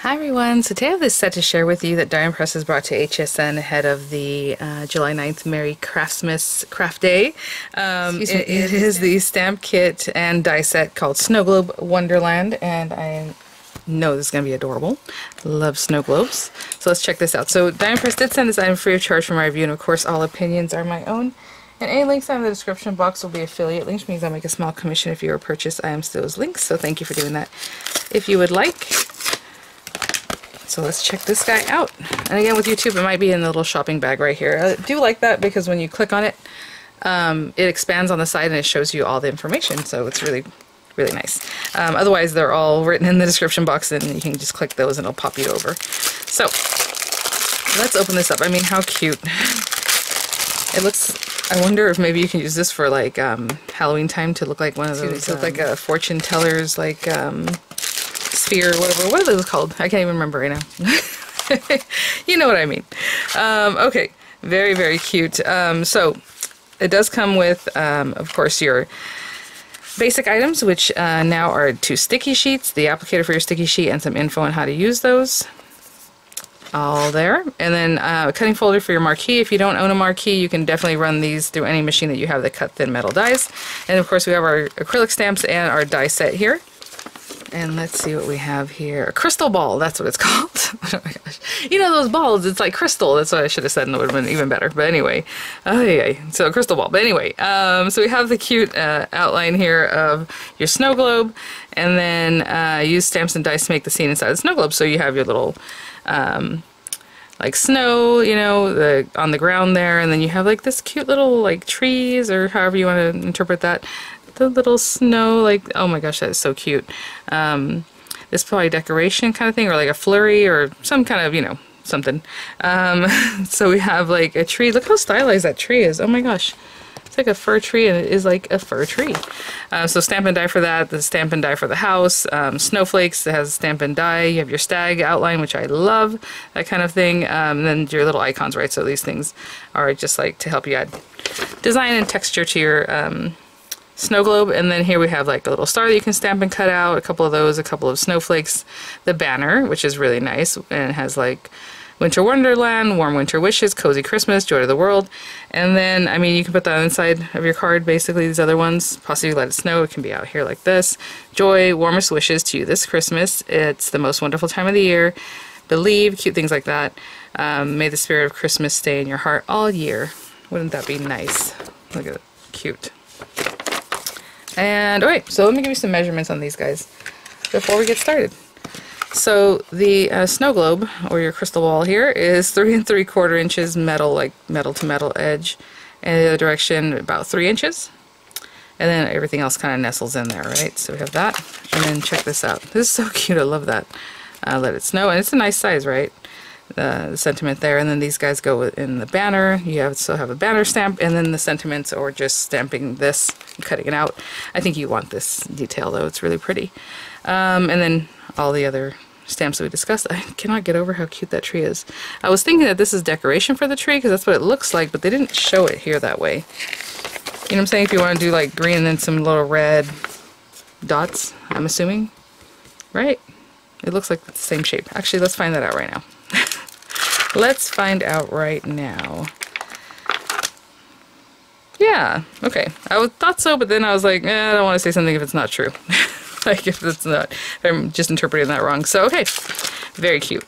Hi everyone, so today I have this set to share with you that Diamond Press has brought to HSN ahead of the July 9th Merry Craftsmas Craft Day. It is the stamp kit and die set called Snow Globe Wonderland, and I know this is going to be adorable. Love snow globes. So let's check this out. So Diamond Press did send this item free of charge for my review, and of course all opinions are my own. And any links in the description box will be affiliate links, which means I'll make a small commission if you purchase items to those links, so thank you for doing that if you would like. So let's check this guy out. And again, with YouTube, it might be in the little shopping bag right here. I do like that because when you click on it, it expands on the side and it shows you all the information. So it's really, really nice. Otherwise, they're all written in the description box and you can just click those and it'll pop you over. So let's open this up. I mean, how cute. It looks, I wonder if maybe you can use this for like Halloween time to look like one of those, to look like a fortune teller's like sphere, whatever. What are those called? I can't even remember right now. You know what I mean. Okay, very, very cute. So it does come with, of course, your basic items, which now are 2 sticky sheets, the applicator for your sticky sheet, and some info on how to use those. All there. And then a cutting folder for your marquee. If you don't own a marquee, you can definitely run these through any machine that you have that cut thin metal dies. And of course we have our acrylic stamps and our die set here. And let's see what we have here. A crystal ball, that's what it's called. Oh my gosh. You know those balls, it's like crystal. That's what I should have said and it would have been even better. But anyway, so a crystal ball. But anyway, so we have the cute outline here of your snow globe. And then use stamps and dice to make the scene inside the snow globe. So you have your little like snow, you know, on the ground there. And then you have like this cute little like trees or however you want to interpret that. The little snow, like, oh my gosh, that is so cute. This is probably decoration kind of thing, or like a flurry, or some kind of, you know, something. So we have like a tree. Look how stylized that tree is. Oh my gosh. It's like a fir tree, and it is like a fir tree. So stamp and die for that, the stamp and die for the house, snowflakes that has stamp and die. You have your stag outline, which I love, that kind of thing. And then your little icons, right? So these things are just like to help you add design and texture to your snow globe. And then here we have like a little star that you can stamp and cut out, a couple of those, a couple of snowflakes, the banner, which is really nice, and it has like Winter Wonderland, Warm Winter Wishes, Cozy Christmas, Joy to the World. And then, I mean, you can put that inside of your card, basically, these other ones. Possibly Let It Snow, it can be out here like this. Joy, warmest wishes to you this Christmas. It's the most wonderful time of the year. Believe, cute things like that. May the spirit of Christmas stay in your heart all year. Wouldn't that be nice? Look at it, cute. And, alright, so let me give you some measurements on these guys before we get started. So the snow globe, or your crystal ball here, is 3 3/4 inches metal, like metal to metal edge, and the other direction about 3 inches. And then everything else kind of nestles in there, right? So we have that, and then check this out. This is so cute, I love that. Let It Snow, and it's a nice size, right? The sentiment there, and then these guys go in the banner. You still have a banner stamp, and then the sentiments, or just stamping this and cutting it out. I think you want this detail though, it's really pretty. And then all the other stamps that we discussed. I cannot get over how cute that tree is. I was thinking that this is decoration for the tree because that's what it looks like, but they didn't show it here that way. You know what I'm saying? If you want to do like green and then some little red dots, I'm assuming, right? It looks like the same shape. Actually, let's find that out right now. Let's find out right now. Yeah, okay. I thought so, but then I was like, I don't want to say something if it's not true. Like if it's not, if I'm just interpreting that wrong. So, okay, very cute.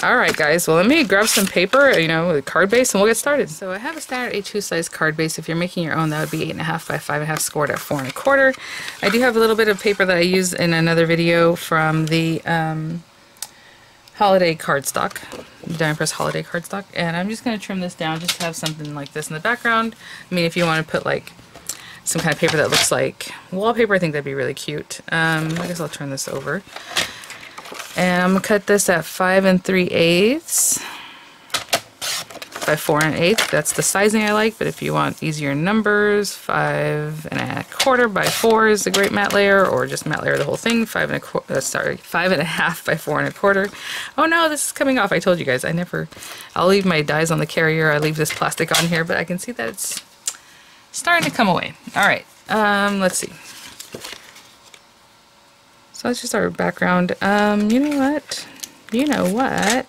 Alright guys, well let me grab some paper, you know, with a card base, and we'll get started. So I have a standard A2 size card base. If you're making your own, that would be 8.5 by 5.5, scored at 4 1/4. I do have a little bit of paper that I used in another video from the holiday cardstock, the Diamond Press holiday cardstock, and I'm just going to trim this down just to have something like this in the background. I mean, if you want to put like some kind of paper that looks like wallpaper, I think that'd be really cute. I guess I'll turn this over. And I'm going to cut this at 5 3/8 by 4 1/8. That's the sizing I like, but if you want easier numbers, 5 1/4 by 4 is a great matte layer, or just matte layer the whole thing, 5 1/2 by 4 1/4. Oh no, this is coming off. I told you guys, I'll leave my dies on the carrier. I leave this plastic on here, but I can see that it's starting to come away. Alright, let's see. So So that's just our background. You know what? You know what?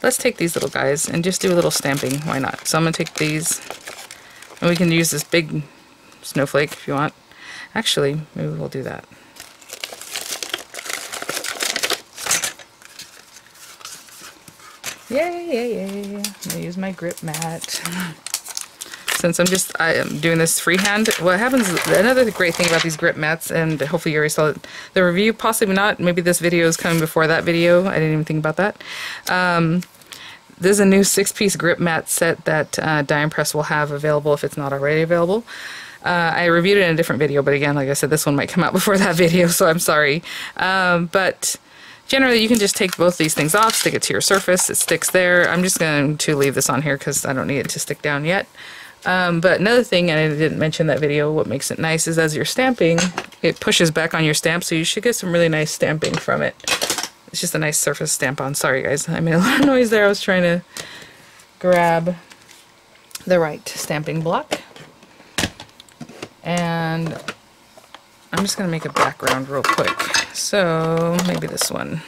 Let's take these little guys and just do a little stamping. Why not? So I'm going to take these, and we can use this big snowflake if you want. Actually, maybe we'll do that. Yay! I'm going to use my grip mat. Since I am doing this freehand, what happens, another great thing about these grip mats, and hopefully you already saw the review, possibly not, maybe this video is coming before that video, I didn't even think about that. There's a new 6-piece grip mat set that Die & Press will have available if it's not already available. I reviewed it in a different video, but again, like I said, this one might come out before that video, so I'm sorry. But generally, you can just take both these things off, stick it to your surface, it sticks there. I'm just going to leave this on here because I don't need it to stick down yet. But another thing, and I didn't mention that video, what makes it nice is as you're stamping, it pushes back on your stamp, so you should get some really nice stamping from it. It's just a nice surface stamp on. Sorry guys, I made a lot of noise there. I was trying to grab the right stamping block. And I'm just going to make a background real quick. So maybe this one.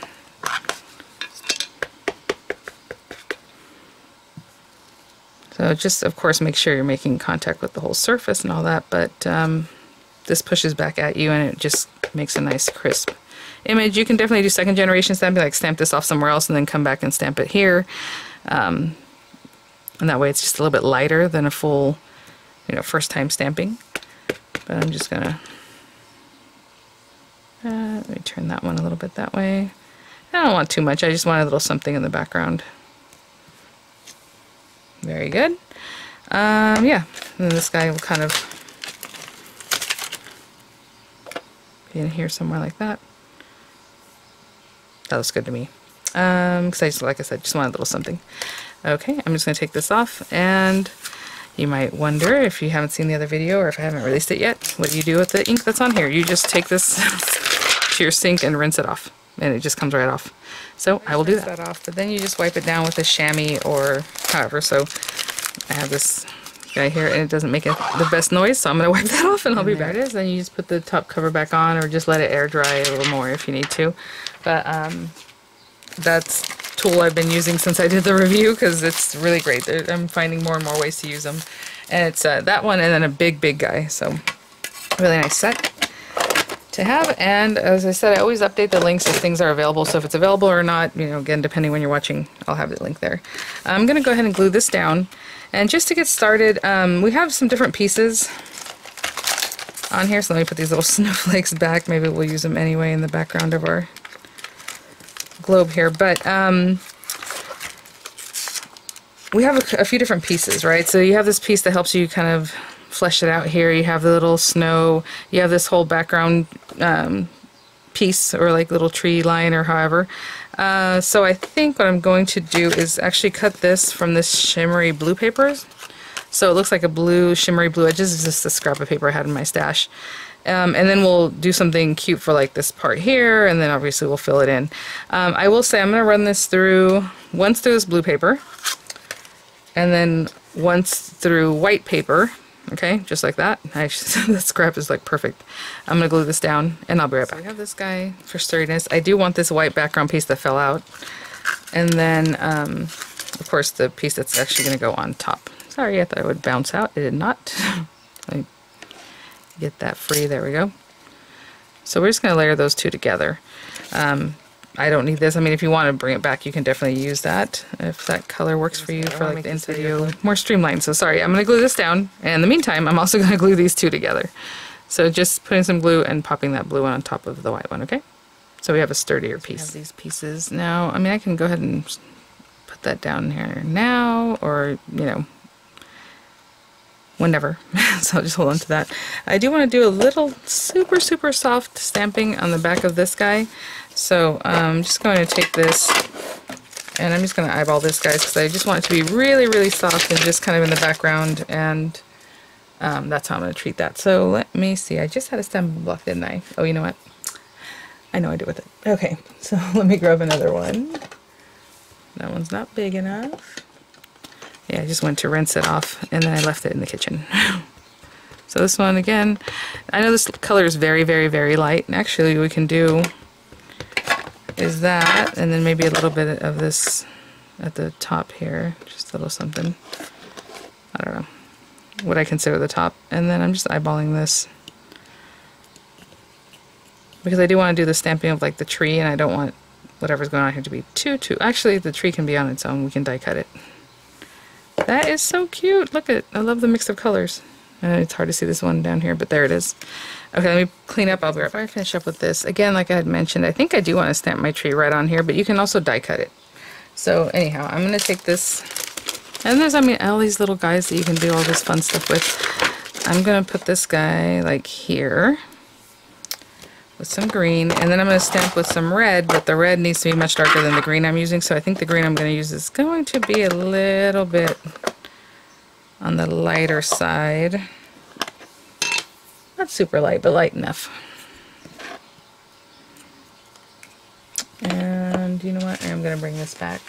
So just, of course, make sure you're making contact with the whole surface and all that, but this pushes back at you and it just makes a nice crisp image. You can definitely do second generation stamping, like stamp this off somewhere else and then come back and stamp it here. And that way it's just a little bit lighter than a full, first time stamping. But I'm just gonna, let me turn that one a little bit that way. I don't want too much, I just want a little something in the background. Very good. Yeah, and then this guy will kind of be in here somewhere like that. That looks good to me. Because I just, like I said, just want a little something. Okay, I'm just going to take this off, and you might wonder, if you haven't seen the other video or if I haven't released it yet, what do you do with the ink that's on here? You just take this to your sink and rinse it off, and it just comes right off. So I will do that off, but then you just wipe it down with a chamois or however. So I have this guy here, and it doesn't make the best noise, so I'm going to wipe that off, and I'll be back. There it is. Then you just put the top cover back on, or just let it air dry a little more if you need to. But that's a tool I've been using since I did the review because it's really great. I'm finding more and more ways to use them. And it's that one and then a big guy. So really nice set to have. And as I said, I always update the links if things are available. So if it's available or not, again, depending when you're watching, I'll have the link there. I'm going to go ahead and glue this down. And just to get started, we have some different pieces on here. So let me put these little snowflakes back. Maybe we'll use them anyway in the background of our globe here. But we have a few different pieces, right? So you have this piece that helps you kind of flesh it out here. You have the little snow. You have this whole background piece, or like little tree line, or however. So I think what I'm going to do is actually cut this from this shimmery blue paper. So it looks like a blue, shimmery blue edges. It's just a scrap of paper I had in my stash. And then we'll do something cute for like this part here, and then obviously we'll fill it in. I will say I'm going to run this once through this blue paper, and then once through white paper. Okay, just like that. The scrap is like perfect. I'm going to glue this down, and I'll be right back. So I have this guy for sturdiness. I do want this white background piece that fell out. And then, of course, the piece that's actually going to go on top. Sorry, I thought it would bounce out. It did not. Let me get that free. There we go. So we're just going to layer those two together. I don't need this. I mean, if you want to bring it back, you can definitely use that if that color works for you for like the video more streamlined. So sorry, I'm going to glue this down, and in the meantime, I'm also going to glue these two together. So just putting some glue and popping that blue one on top of the white one, okay? So we have a sturdier piece. We have these pieces now. I mean, I can go ahead and put that down here now, or, whenever. So I'll just hold on to that. I do want to do a little super soft stamping on the back of this guy. So I'm just going to take this, and I'm just going to eyeball this, guys, because I just want it to be really soft and just kind of in the background, and that's how I'm going to treat that. So let me see. I just had a stamping block, didn't I? Oh, you know what? I know I did with it. Okay, so let me grab another one. That one's not big enough. Yeah, I just went to rinse it off, and then I left it in the kitchen. So this one, again, I know this color is very, very, very light. And actually, we can do is that, and then maybe a little bit of this at the top here. Just a little something. I don't know what I consider the top. And then I'm just eyeballing this. Because I do want to do the stamping of like the tree, and I don't want whatever's going on here to be too... Actually, the tree can be on its own. We can die cut it. That is so cute. Look at it. I love the mix of colors. It's hard to see this one down here, but there it is. Okay, let me clean up. I'll be right back. Before I finish up with this, again, like I had mentioned, I think I do want to stamp my tree right on here, but you can also die cut it. So anyhow, I'm going to take this, and there's, I mean, all these little guys that you can do all this fun stuff with. I'm going to put this guy like here with some green, and then I'm going to stamp with some red, but the red needs to be much darker than the green I'm using, so I think the green I'm going to use is going to be a little bit on the lighter side. Not super light, but light enough. And you know what? I'm going to bring this back.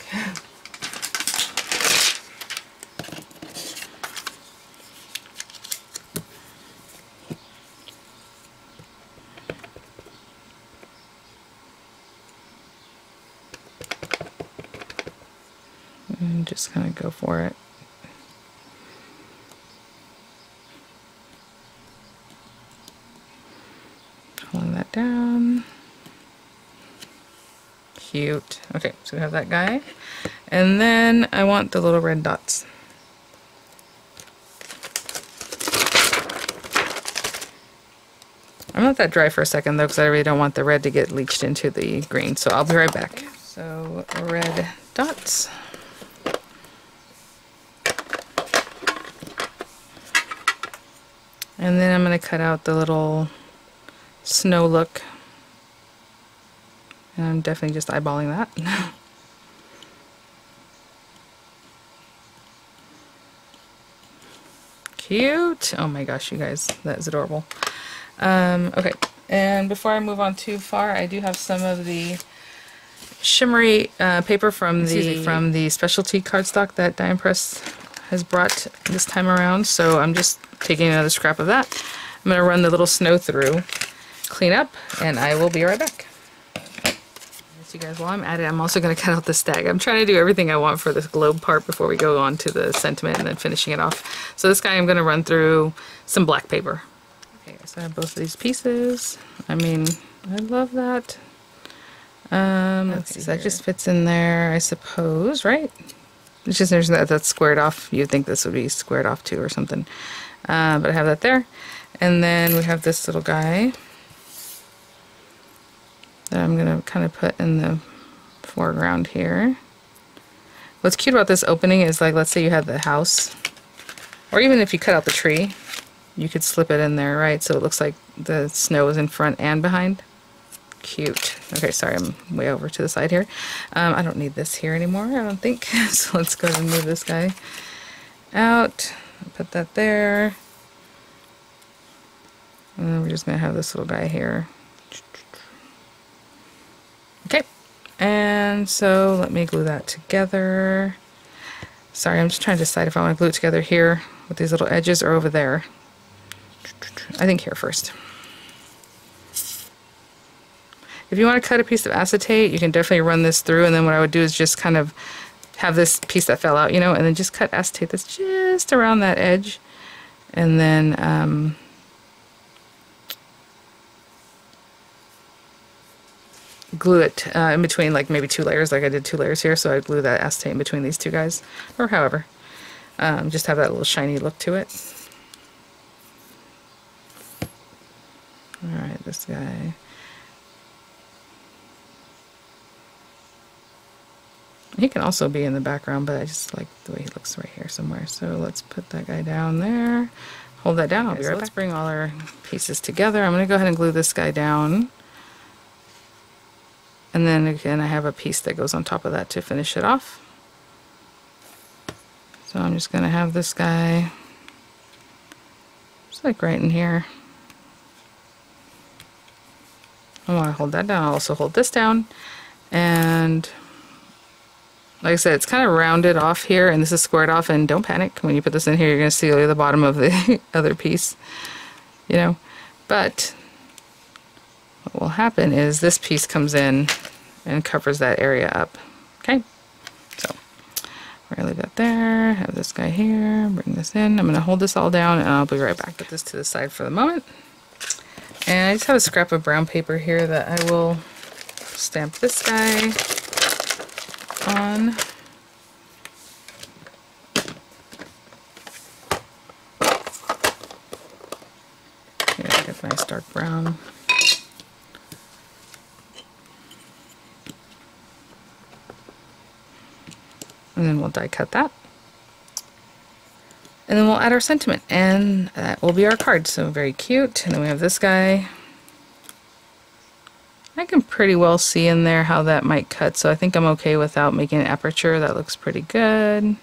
And just kind of go for it. Pulling that down. Cute. Okay, so we have that guy. And then I want the little red dots. I'm gonna let that dry for a second though, because I really don't want the red to get leached into the green. So I'll be right back. So red dots. And then I'm going to cut out the little snow look. And I'm definitely just eyeballing that. Cute! Oh my gosh, you guys, that is adorable. Okay, and before I move on too far, I do have some of the shimmery paper from the specialty cardstock that Die Press has brought this time around. So I'm just taking another scrap of that. I'm going to run the little snow through, clean up, and I will be right back. So you guys, while I'm at it, I'm also going to cut out the stag. I'm trying to do everything I want for this globe part before we go on to the sentiment and then finishing it off. So this guy I'm going to run through some black paper. Okay, so I have both of these pieces. I mean, I love that. Let's see, so that just fits in there, I suppose, right? It's just there's that's squared off. You'd think this would be squared off too or something. But I have that there. And then we have this little guy that I'm going to kind of put in the foreground here. What's cute about this opening is, like, let's say you have the house, or even if you cut out the tree, you could slip it in there, right? So it looks like the snow is in front and behind. Cute. Okay, sorry, I'm way over to the side here. I don't need this here anymore, I don't think. So let's go ahead and move this guy out. Put that there. And then we're just going to have this little guy here. Okay, and so let me glue that together. Sorry, I'm just trying to decide if I want to glue it together here with these little edges or over there. I think here first. If you want to cut a piece of acetate, you can definitely run this through, and then what I would do is just kind of have this piece that fell out, you know, and then just cut acetate that's just around that edge, and then glue it in between, like maybe 2 layers, like I did 2 layers here, so I glue that acetate in between these 2 guys, or however. Just have that little shiny look to it. Alright, this guy. He can also be in the background, but I just like the way he looks right here somewhere. So let's put that guy down there. Hold that down. I'll be right back. Let's bring all our pieces together. I'm going to go ahead and glue this guy down. And then again, I have a piece that goes on top of that to finish it off. So I'm just going to have this guy just like right in here. I want to hold that down. I'll also hold this down. And Like I said, it's kind of rounded off here, and this is squared off, and don't panic. When you put this in here, you're going to see the bottom of the other piece, you know. But what will happen is this piece comes in and covers that area up, okay? So we're going to leave that there, have this guy here, bring this in. I'm going to hold this all down, and I'll be right back. Put this to the side for the moment. And I just have a scrap of brown paper here that I will stamp this guy on. Yeah, get a nice dark brown. And then we'll die cut that. And then we'll add our sentiment, and that will be our card. So very cute. And then we have this guy. I can pretty well see in there how that might cut, so I think I'm okay without making an aperture. That looks pretty good. And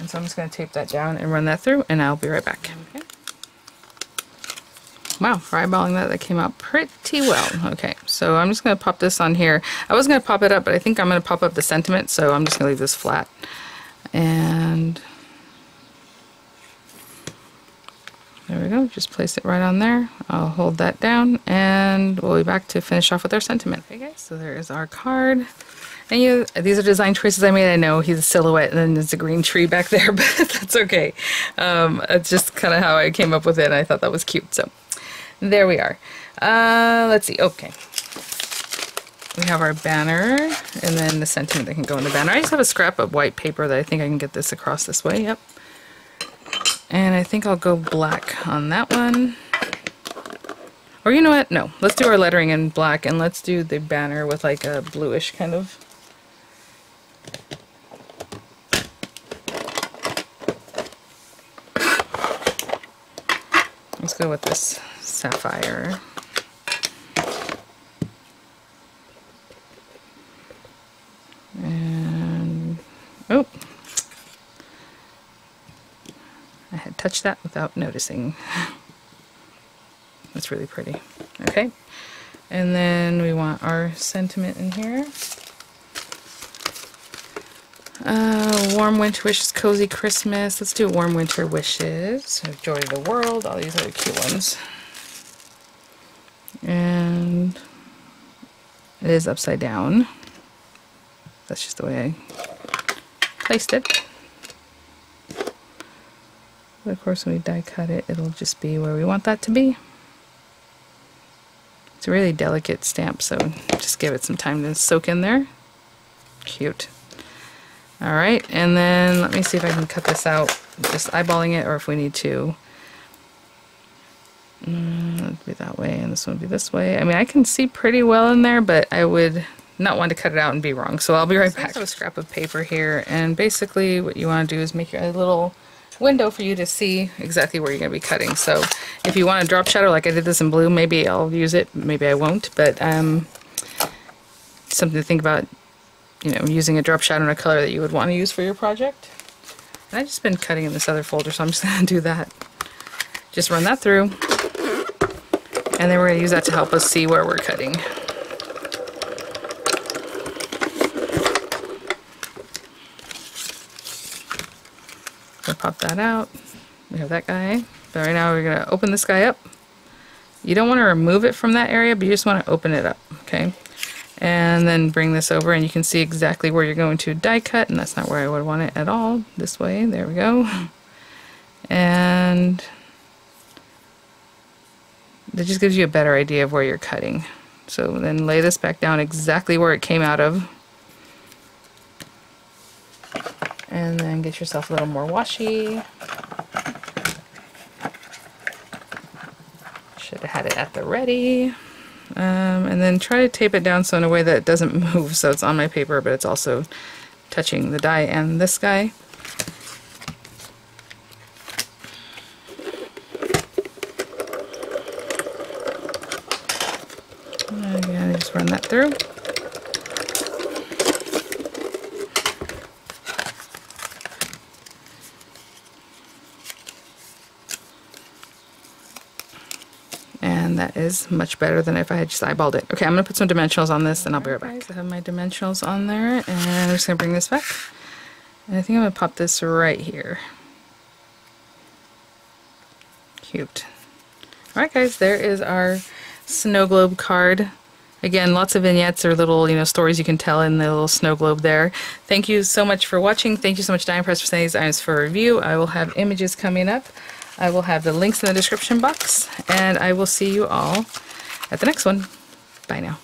so I'm just going to tape that down and run that through, and I'll be right back. Okay. Wow, for eyeballing that came out pretty well. Okay, so I'm just going to pop this on here. I was going to pop it up, but I think I'm going to pop up the sentiment, so I'm just going to leave this flat. And there we go, just place it right on there. I'll hold that down, and we'll be back to finish off with our sentiment. Okay guys, so there is our card. And these are design choices I made. I know he's a silhouette, and then there's a green tree back there, but that's okay. It's just kind of how I came up with it, and I thought that was cute. So there we are. Let's see, okay. We have our banner, and then the sentiment that can go in the banner. I just have a scrap of white paper that I think I can get this across this way, yep. And I think I'll go black on that one. Or you know what, no, let's do our lettering in black, and let's do the banner with like a bluish kind of. Let's go with this sapphire. And, oh, I had touched that without noticing. That's really pretty. Okay, and then we want our sentiment in here. Warm winter wishes, cozy Christmas. Let's do warm winter wishes. Joy of the world, all these other cute ones. And it is upside down. That's just the way I placed it. But of course when we die cut it, it'll just be where we want that to be. It's a really delicate stamp, so just give it some time to soak in there. Cute. Alright, and then let me see if I can cut this out, just eyeballing it, or if we need to. It'll be that way, and this one will be this way. I mean, I can see pretty well in there, but I would not want to cut it out and be wrong, so I'll be right back. I have a scrap of paper here, and basically what you want to do is make a little window for you to see exactly where you're going to be cutting. So if you want a drop shadow like I did this in blue, maybe I'll use it, maybe I won't, but something to think about, you know, using a drop shadow in a color that you would want to use for your project. And I've just been cutting in this other folder, so I'm just going to do that. Just run that through, and then we're going to use that to help us see where we're cutting. So pop that out. We have that guy. But right now we're going to open this guy up. You don't want to remove it from that area, but you just want to open it up, okay? And then bring this over, and you can see exactly where you're going to die cut, and that's not where I would want it at all. This way, there we go. And that just gives you a better idea of where you're cutting. So then lay this back down exactly where it came out of. And then get yourself a little more washi. Should have had it at the ready. And then try to tape it down so in a way that it doesn't move, so it's on my paper, but it's also touching the die and this guy. And again, just run that through. And and that is much better than if I had just eyeballed it. Okay, I'm going to put some dimensionals on this and I'll be right back. I have my dimensionals on there, and I'm just going to bring this back. And I think I'm going to pop this right here. Cute. Alright guys, there is our snow globe card. Again, lots of vignettes or little, stories you can tell in the little snow globe there. Thank you so much for watching. Thank you so much, Die Press, for sending these items for review. I will have images coming up. I will have the links in the description box, and I will see you all at the next one. Bye now.